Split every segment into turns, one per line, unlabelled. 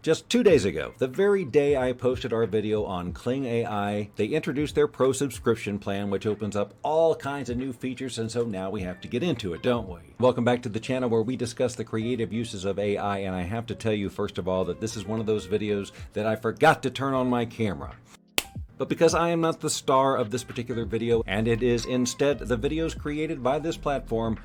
Just 2 days ago, the very day I posted our video on Kling AI, they introduced their Pro subscription plan, which opens up all kinds of new features, and so now we have to get into it, don't we? Welcome back to the channel where we discuss the creative uses of AI, and I have to tell you, first of all, that this is one of those videos that I forgot to turn on my camera. But because I am not the star of this particular video, and it is instead the videos created by this platform,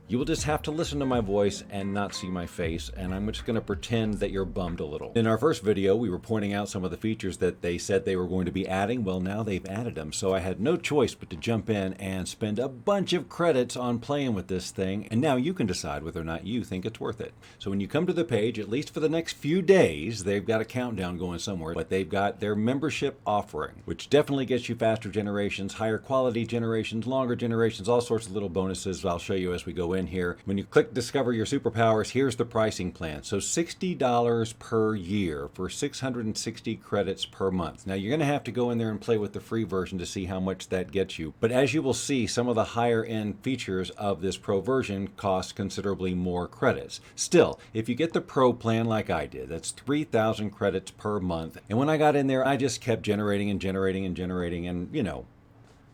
you will just have to listen to my voice and not see my face, and I'm just going to pretend that you're bummed a little. In our first video, we were pointing out some of the features that they said they were going to be adding. Well, now they've added them, so I had no choice but to jump in and spend a bunch of credits on playing with this thing, and now you can decide whether or not you think it's worth it. So when you come to the page, at least for the next few days, they've got a countdown going somewhere, but they've got their membership offering, which definitely gets you faster generations, higher quality generations, longer generations, all sorts of little bonuses I'll show you as we go in here. When you click Discover Your Superpowers, here's the pricing plan. So $60 per year for 660 credits per month. Now you're going to have to go in there and play with the free version to see how much that gets you. But as you will see, some of the higher end features of this Pro version cost considerably more credits. Still, if you get the Pro plan like I did, that's 3,000 credits per month. And when I got in there, I just kept generating and generating and generating, and you know,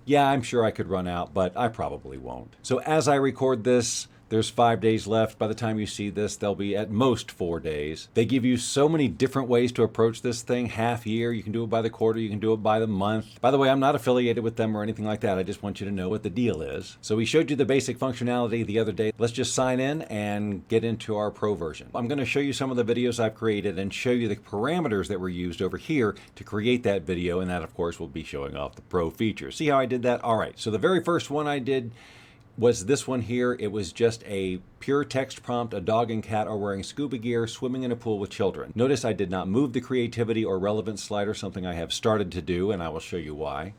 yeah, I'm sure I could run out, but I probably won't. So as I record this, there's 5 days left. By the time you see this, there'll be at most 4 days. They give you so many different ways to approach this thing. Half year, you can do it by the quarter, you can do it by the month. By the way, I'm not affiliated with them or anything like that. I just want you to know what the deal is. So we showed you the basic functionality the other day. Let's just sign in and get into our Pro version. I'm going to show you some of the videos I've created and show you the parameters that were used over here to create that video. And that, of course, will be showing off the Pro features. See how I did that? All right. So the very first one I did was this one here. It was just a pure text prompt. A dog and cat are wearing scuba gear, swimming in a pool with children. Notice I did not move the creativity or relevance slider, something I have started to do, and I will show you why.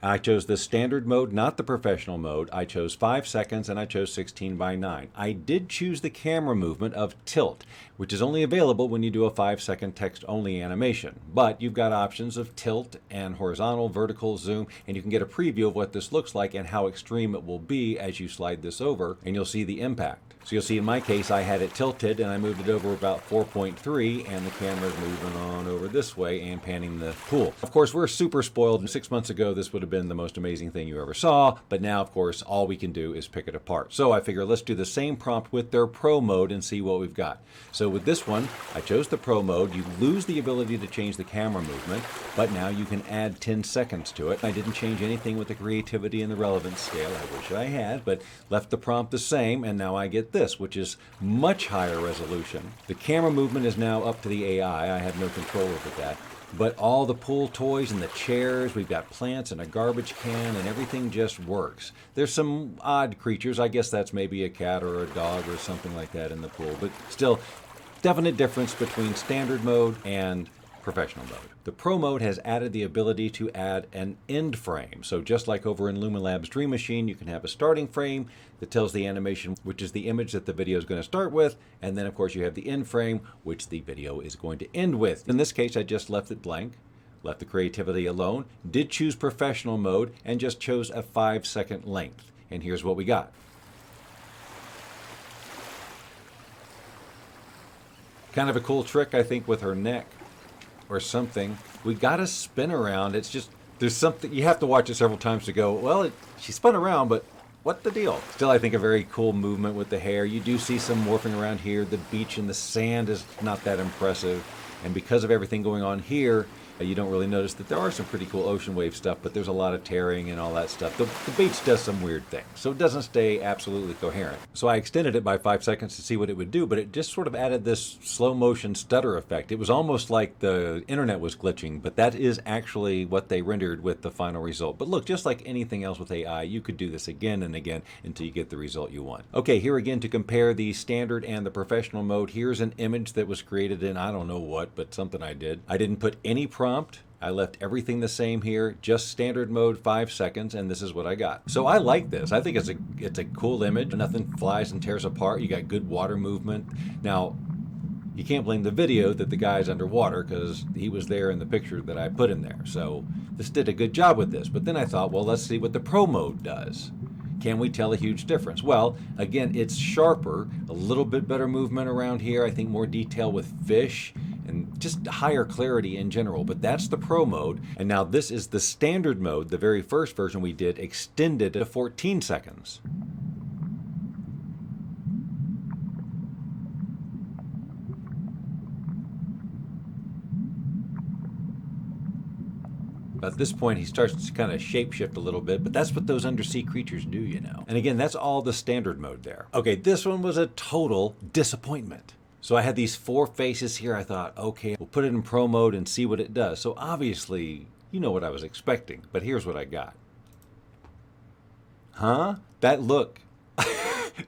I chose the standard mode, not the professional mode. I chose 5 seconds and I chose 16:9. I did choose the camera movement of tilt, which is only available when you do a 5-second text-only animation. But you've got options of tilt and horizontal, vertical, zoom, and you can get a preview of what this looks like and how extreme it will be as you slide this over, and you'll see the impact. So you'll see in my case, I had it tilted and I moved it over about 4.3, and the camera's moving on over this way and panning the pool. Of course, we're super spoiled. 6 months ago, this would have been the most amazing thing you ever saw, but now, of course, all we can do is pick it apart. So I figure let's do the same prompt with their Pro mode and see what we've got. So with this one, I chose the Pro mode. You lose the ability to change the camera movement, but now you can add 10 seconds to it. I didn't change anything with the creativity and the relevance scale. I wish I had, but left the prompt the same, and now I get this, which is much higher resolution. The camera movement is now up to the AI. I have no control over that. But all the pool toys and the chairs, we've got plants and a garbage can, and everything just works. There's some odd creatures. I guess that's maybe a cat or a dog or something like that in the pool. But still, definite difference between standard mode and professional mode. The Pro mode has added the ability to add an end frame. So just like over in Luminlab's Dream Machine, you can have a starting frame that tells the animation, which is the image that the video is going to start with. And then, of course, you have the end frame, which the video is going to end with. In this case, I just left it blank, left the creativity alone, did choose professional mode, and just chose a 5-second length. And here's what we got. Kind of a cool trick, I think, with her neck or something. We got a spin around. It's just, there's something, you have to watch it several times to go, well, she spun around, but what the deal? Still, I think a very cool movement with the hair. You do see some morphing around here. The beach and the sand is not that impressive. And because of everything going on here, you don't really notice that there are some pretty cool ocean wave stuff, but there's a lot of tearing and all that stuff. The beach does some weird things, so it doesn't stay absolutely coherent. So I extended it by 5 seconds to see what it would do, but it just sort of added this slow motion stutter effect. It was almost like the internet was glitching, but that is actually what they rendered with the final result. But look, just like anything else with AI, you could do this again and again until you get the result you want. Okay, here again to compare the standard and the professional mode, here's an image that was created in I don't know what, but something I did. I didn't put any prompt. I left everything the same here, just standard mode, 5 seconds, and this is what I got. So I like this. I think it's a cool image. Nothing flies and tears apart. You got good water movement. Now, you can't blame the video that the guy's underwater because he was there in the picture that I put him there. So this did a good job with this. But then I thought, well, let's see what the Pro mode does. Can we tell a huge difference? Well, again, it's sharper, a little bit better movement around here. I think more detail with fish and just higher clarity in general, but that's the pro mode. And now this is the standard mode, the very first version we did, extended to 14 seconds. At this point, he starts to kind of shapeshift a little bit, but that's what those undersea creatures do, you know. And again, that's all the standard mode there. Okay, this one was a total disappointment. So I had these 4 faces here. I thought, okay, we'll put it in pro mode and see what it does. So obviously, you know what I was expecting, but here's what I got. Huh? That look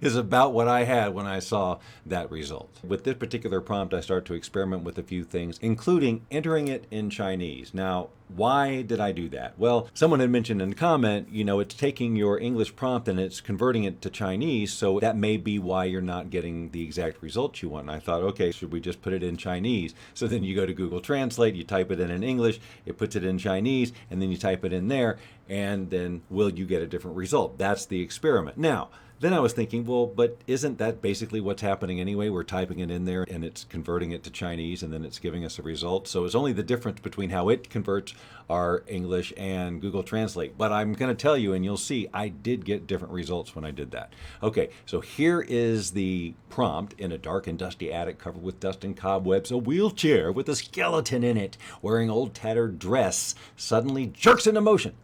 is about what I had when I saw that result. With this particular prompt, I start to experiment with a few things, including entering it in Chinese. Now, why did I do that? Well, someone had mentioned in the comment, you know, it's taking your English prompt and it's converting it to Chinese, so that may be why you're not getting the exact results you want. And I thought, okay, should we just put it in Chinese? So then you go to Google Translate, you type it in English, it puts it in Chinese, and then you type it in there, and then will you get a different result? That's the experiment. Now, then I was thinking, well, but isn't that basically what's happening anyway? We're typing it in there and it's converting it to Chinese and then it's giving us a result. So it's only the difference between how it converts our English and Google Translate. But I'm going to tell you, and you'll see, I did get different results when I did that. Okay, so here is the prompt. In a dark and dusty attic covered with dust and cobwebs, a wheelchair with a skeleton in it, wearing old tattered dress, suddenly jerks into motion,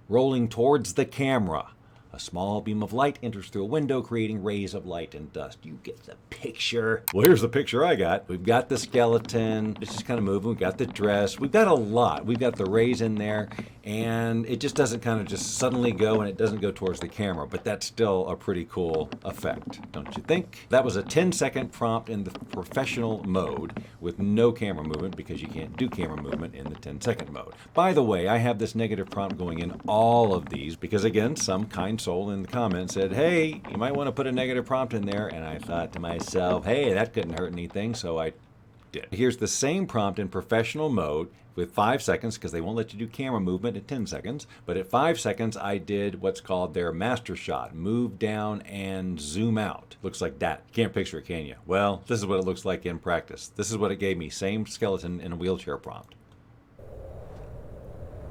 rolling towards the camera. A small beam of light enters through a window, creating rays of light and dust. You get the picture. Well, here's the picture I got. We've got the skeleton. It's just kind of moving. We've got the dress. We've got a lot. We've got the rays in there, and it just doesn't kind of just suddenly go, and it doesn't go towards the camera, but that's still a pretty cool effect, don't you think? That was a 10-second prompt in the professional mode with no camera movement, because you can't do camera movement in the 10-second mode. By the way, I have this negative prompt going in all of these because, again, some kind soul in the comments said, hey, you might want to put a negative prompt in there, and I thought to myself, hey, that couldn't hurt anything, so I did. Here's the same prompt in professional mode with 5 seconds, because they won't let you do camera movement at 10 seconds, but at 5 seconds I did what's called their master shot, move down and zoom out. Looks like that. Can't picture it, can you? Well, this is what it looks like in practice. This is what it gave me, same skeleton in a wheelchair prompt.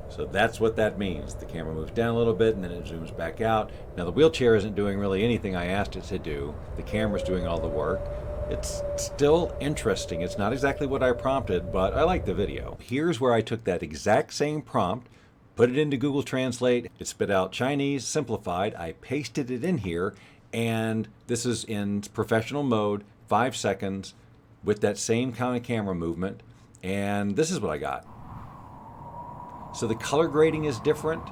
So that's what that means. The camera moves down a little bit and then it zooms back out. Now the wheelchair isn't doing really anything I asked it to do. The camera's doing all the work. It's still interesting. It's not exactly what I prompted, but I like the video. Here's where I took that exact same prompt, put it into Google Translate. It spit out Chinese simplified. I pasted it in here, and this is in professional mode, 5 seconds, with that same kind of camera movement. And this is what I got. So the color grading is different.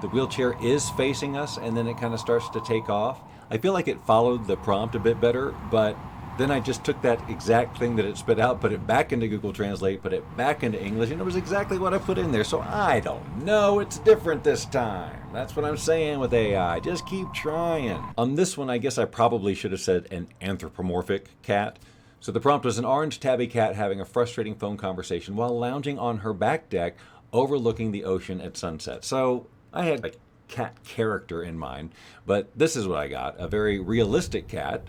The wheelchair is facing us, and then it kind of starts to take off. I feel like it followed the prompt a bit better, but then I just took that exact thing that it spit out, put it back into Google Translate, put it back into English, and it was exactly what I put in there. So I don't know, it's different this time. That's what I'm saying with AI. Just keep trying. On this one, I guess I probably should have said an anthropomorphic cat. So the prompt was an orange tabby cat having a frustrating phone conversation while lounging on her back deck overlooking the ocean at sunset. So I had a cat character in mind, but this is what I got. A very realistic cat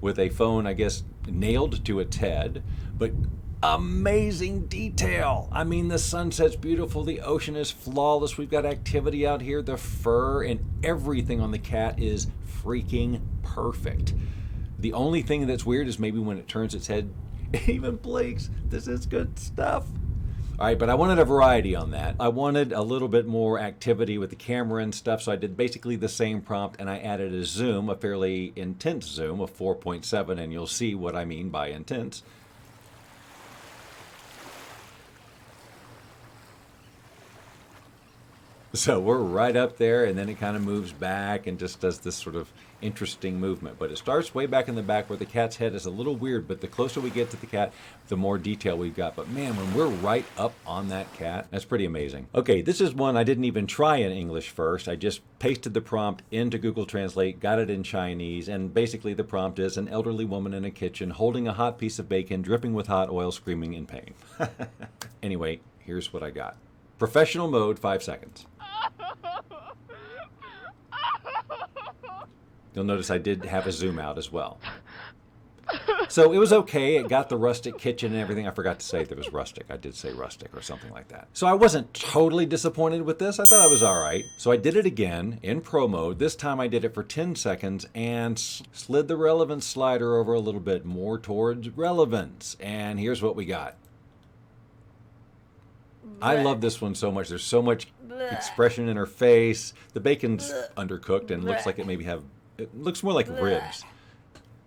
with a phone, I guess, nailed to its head, but amazing detail. I mean, the sunset's beautiful, the ocean is flawless, we've got activity out here, the fur and everything on the cat is freaking perfect. The only thing that's weird is maybe when it turns its head, it even blinks. This is good stuff. All right, but I wanted a variety on that. I wanted a little bit more activity with the camera and stuff, so I did basically the same prompt, and I added a zoom, a fairly intense zoom of 4.7, and you'll see what I mean by intense. So we're right up there, and then it kind of moves back and just does this sort of interesting movement. But it starts way back in the back where the cat's head is a little weird, but the closer we get to the cat, the more detail we've got. But man, when we're right up on that cat, that's pretty amazing. Okay, this is one I didn't even try in English first. I just pasted the prompt into Google Translate, got it in Chinese, and basically the prompt is an elderly woman in a kitchen holding a hot piece of bacon, dripping with hot oil, screaming in pain. Anyway, here's what I got. Professional mode, 5 seconds. You'll notice I did have a zoom out as well. So it was okay. It got the rustic kitchen and everything. I forgot to say there was rustic. I did say rustic or something like that. So I wasn't totally disappointed with this. I thought I was all right. So I did it again in pro mode. This time I did it for 10 seconds and slid the relevance slider over a little bit more towards relevance. And here's what we got. I love this one so much. There's so much expression in her face. The bacon's undercooked and looks like it looks more like ribs.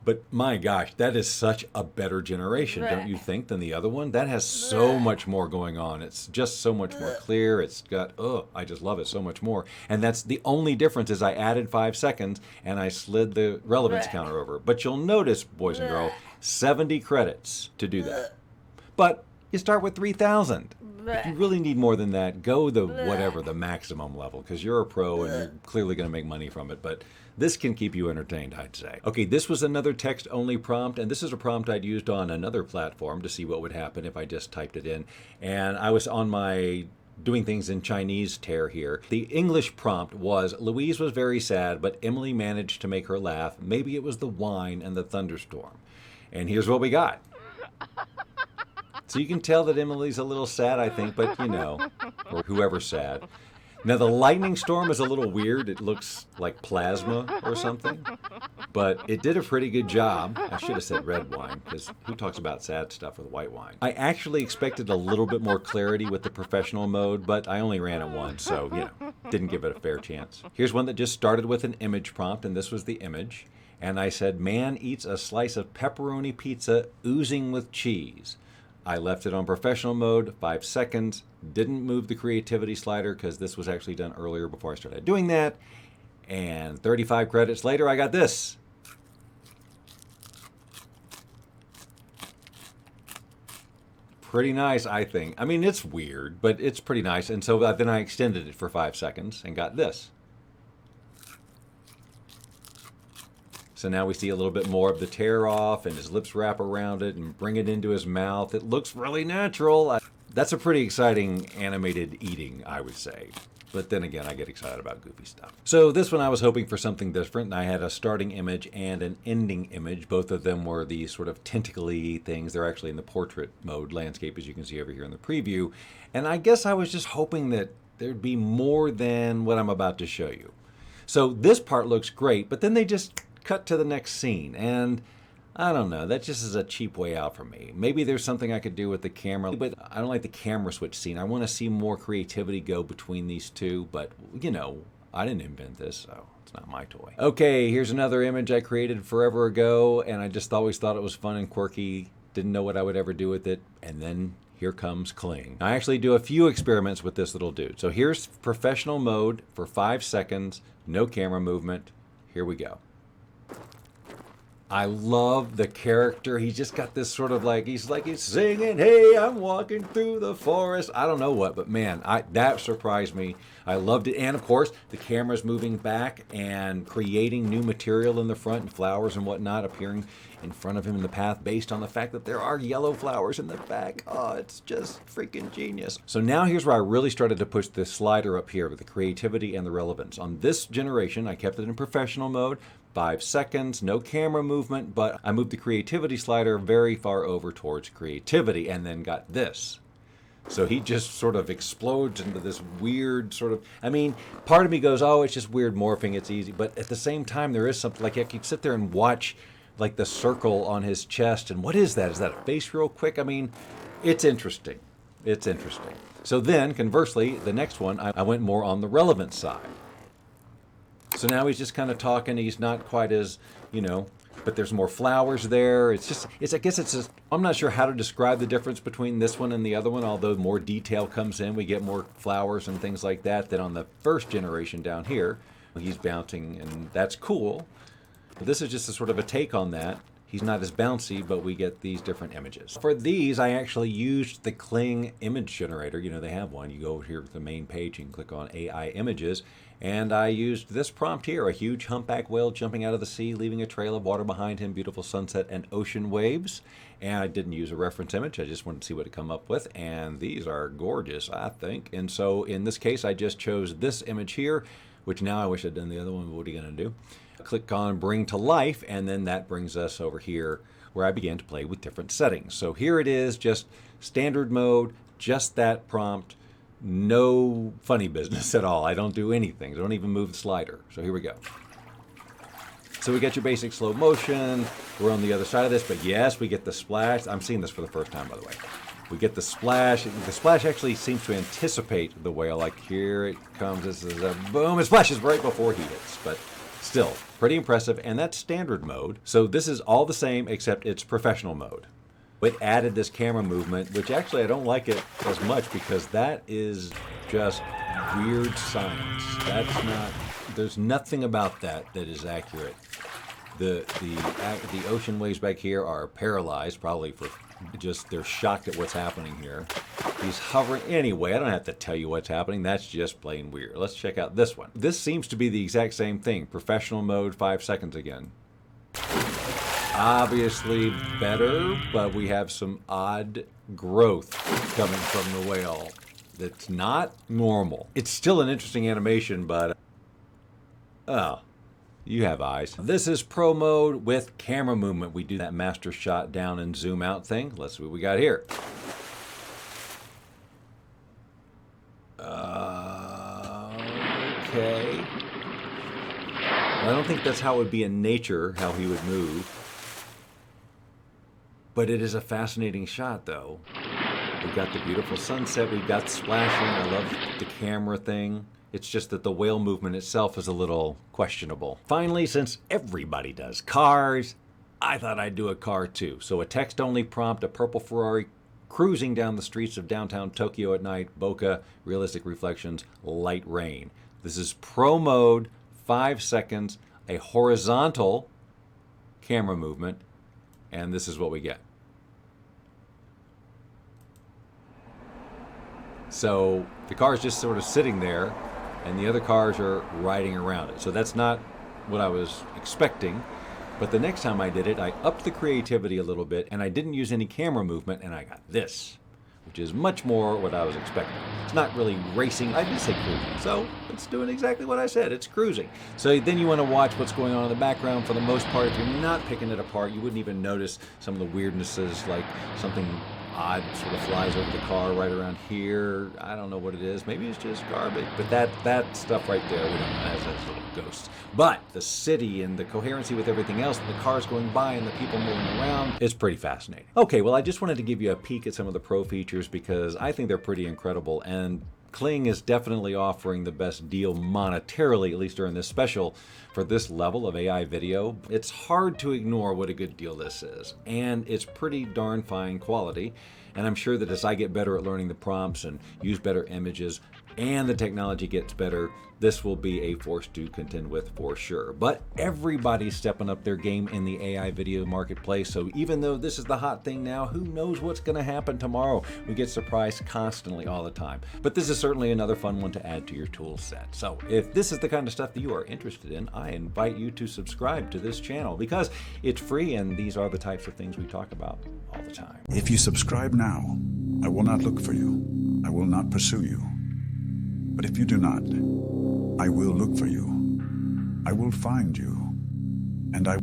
But my gosh, that is such a better generation, don't you think, than the other one? That has so much more going on. It's just so much more clear. It's got, I just love it so much more. And that's the only difference is I added 5 seconds and I slid the relevance counter over. But you'll notice, boys and girls, 70 credits to do that. But you start with 3,000. If you really need more than that, go the maximum level, because you're a pro and you're clearly going to make money from it. But this can keep you entertained, I'd say. Okay, this was another text-only prompt, and this is a prompt I'd used on another platform to see what would happen if I just typed it in. And I was on my doing things in Chinese tear here. The English prompt was, Louise was very sad, but Emily managed to make her laugh. Maybe it was the wine and the thunderstorm. And here's what we got. So you can tell that Emily's a little sad, I think, but you know, or whoever's sad. Now the lightning storm is a little weird. It looks like plasma or something, but it did a pretty good job. I should have said red wine, because who talks about sad stuff with white wine? I actually expected a little bit more clarity with the professional mode, but I only ran it once, so you know, didn't give it a fair chance. Here's one that just started with an image prompt, and this was the image. And I said, man eats a slice of pepperoni pizza oozing with cheese. I left it on professional mode, 5 seconds, didn't move the creativity slider because this was actually done earlier before I started doing that. And 35 credits later, I got this. Pretty nice, I think. I mean, it's weird, but it's pretty nice. And so then I extended it for 5 seconds and got this. So now we see a little bit more of the tear off and his lips wrap around it and bring it into his mouth. It looks really natural. That's a pretty exciting animated eating, I would say. But then again, I get excited about goofy stuff. So this one I was hoping for something different. I had a starting image and an ending image. Both of them were these sort of tentacly things. They're actually in the portrait mode landscape, as you can see over here in the preview. And I guess I was just hoping that there'd be more than what I'm about to show you. So this part looks great, but then they just cut to the next scene, and I don't know, that just is a cheap way out for me. Maybe there's something I could do with the camera, but I don't like the camera switch scene. I want to see more creativity go between these two, but you know, I didn't invent this, so it's not my toy. Okay, here's another image I created forever ago, and I just always thought it was fun and quirky, didn't know what I would ever do with it, and then here comes Kling. I actually do a few experiments with this little dude. So here's professional mode for 5 seconds, no camera movement. Here we go. I love the character. He's just got this sort of he's singing, hey, I'm walking through the forest. I don't know what, but man, that surprised me. I loved it. And of course, the camera's moving back and creating new material in the front and flowers and whatnot appearing in front of him in the path based on the fact that there are yellow flowers in the back. Oh, it's just freaking genius. So now here's where I really started to push this slider up here with the creativity and the relevance. On this generation, I kept it in professional mode. 5 seconds, no camera movement, but I moved the creativity slider very far over towards creativity and then got this. So he just sort of explodes into this weird sort of, I mean, part of me goes, oh, it's just weird morphing, it's easy. But at the same time, there is something, like I could sit there and watch like the circle on his chest. And what is that? Is that a face real quick? I mean, it's interesting. It's interesting. So then, conversely, the next one, I went more on the relevance side. So now he's just kind of talking. He's not quite as, you know, but there's more flowers there. I guess it's just, I'm not sure how to describe the difference between this one and the other one, although more detail comes in. We get more flowers and things like that than on the first generation down here. He's bouncing, and that's cool. But this is just a sort of a take on that. He's not as bouncy, but we get these different images. For these, I actually used the Kling image generator. You know, they have one. You go over here to the main page and click on AI images. And I used this prompt here, a huge humpback whale jumping out of the sea, leaving a trail of water behind him, beautiful sunset and ocean waves. And I didn't use a reference image. I just wanted to see what it come up with. And these are gorgeous, I think. And so in this case, I just chose this image here, which now I wish I'd done the other one. What are you going to do? Click on Bring to Life, and then that brings us over here where I began to play with different settings. So here it is, just standard mode, just that prompt, no funny business at all. I don't do anything. I don't even move the slider. So here we go. So we get your basic slow motion. We're on the other side of this, but yes, we get the splash. I'm seeing this for the first time, by the way. We get the splash. The splash actually seems to anticipate the whale. Like here it comes. This is a boom. It splashes right before he hits, but still pretty impressive. And that's standard mode. So this is all the same except it's professional mode. It added this camera movement, which actually I don't like it as much because that is just weird science. That's not. There's nothing about that that is accurate. The ocean waves back here are paralyzed, probably for just they're shocked at what's happening here. He's hovering anyway. I don't have to tell you what's happening. That's just plain weird. Let's check out this one. This seems to be the exact same thing. Professional mode, 5 seconds again. Obviously better, but we have some odd growth coming from the whale that's not normal. It's still an interesting animation, but oh, you have eyes. This is pro mode with camera movement. We do that master shot down and zoom out thing. Let's see what we got here. Okay. Well, I don't think that's how it would be in nature, how he would move. But it is a fascinating shot, though. We've got the beautiful sunset. We've got splashing. I love the camera thing. It's just that the whale movement itself is a little questionable. Finally, since everybody does cars, I thought I'd do a car too. So a text-only prompt, a purple Ferrari cruising down the streets of downtown Tokyo at night, bokeh, realistic reflections, light rain. This is pro mode, 5 seconds, a horizontal camera movement, and this is what we get. So the car is just sort of sitting there, and the other cars are riding around it. So that's not what I was expecting. But the next time I did it, I upped the creativity a little bit, and I didn't use any camera movement, and I got this, which is much more what I was expecting. It's not really racing. I did say cruising, so it's doing exactly what I said. It's cruising. So then you want to watch what's going on in the background. For the most part, if you're not picking it apart, you wouldn't even notice some of the weirdnesses, like something odd sort of flies over the car right around here. I don't know what it is. Maybe it's just garbage. But that stuff right there, we don't know, has those little ghosts. But the city and the coherency with everything else, and the cars going by and the people moving around, is pretty fascinating. Okay, well, I just wanted to give you a peek at some of the pro features because I think they're pretty incredible. And Kling is definitely offering the best deal monetarily, at least during this special, for this level of AI video. It's hard to ignore what a good deal this is, and it's pretty darn fine quality. And I'm sure that as I get better at learning the prompts and use better images, and the technology gets better, this will be a force to contend with for sure. But everybody's stepping up their game in the AI video marketplace, so even though this is the hot thing now, who knows what's going to happen tomorrow? We get surprised constantly all the time. But this is certainly another fun one to add to your tool set. So if this is the kind of stuff that you are interested in, I invite you to subscribe to this channel because it's free and these are the types of things we talk about all the time.
If you subscribe now, I will not look for you. I will not pursue you. But if you do not, I will look for you. I will find you, and I